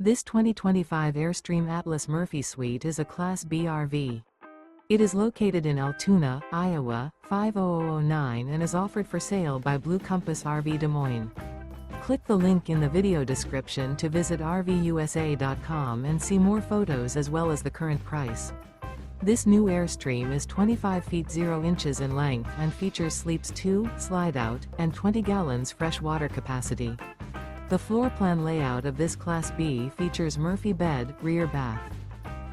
This 2025 Airstream Atlas Murphy Suite is a Class B RV. It is located in Altoona, Iowa, 50009 and is offered for sale by Blue Compass RV Des Moines. Click the link in the video description to visit RVUSA.com and see more photos as well as the current price. This new Airstream is 25 feet 0 inches in length and features sleeps 2, Slideout, and 20 gallons fresh water capacity. The floor plan layout of this Class B features Murphy bed, rear bath.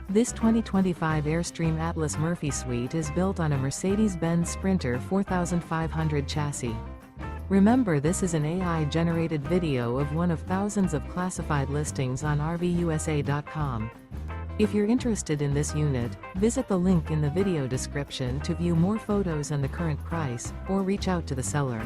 This 2025 Airstream Atlas Murphy Suite is built on a Mercedes-Benz Sprinter 4500 chassis. Remember, this is an AI-generated video of one of thousands of classified listings on RVUSA.com. If you're interested in this unit, visit the link in the video description to view more photos and the current price, or reach out to the seller.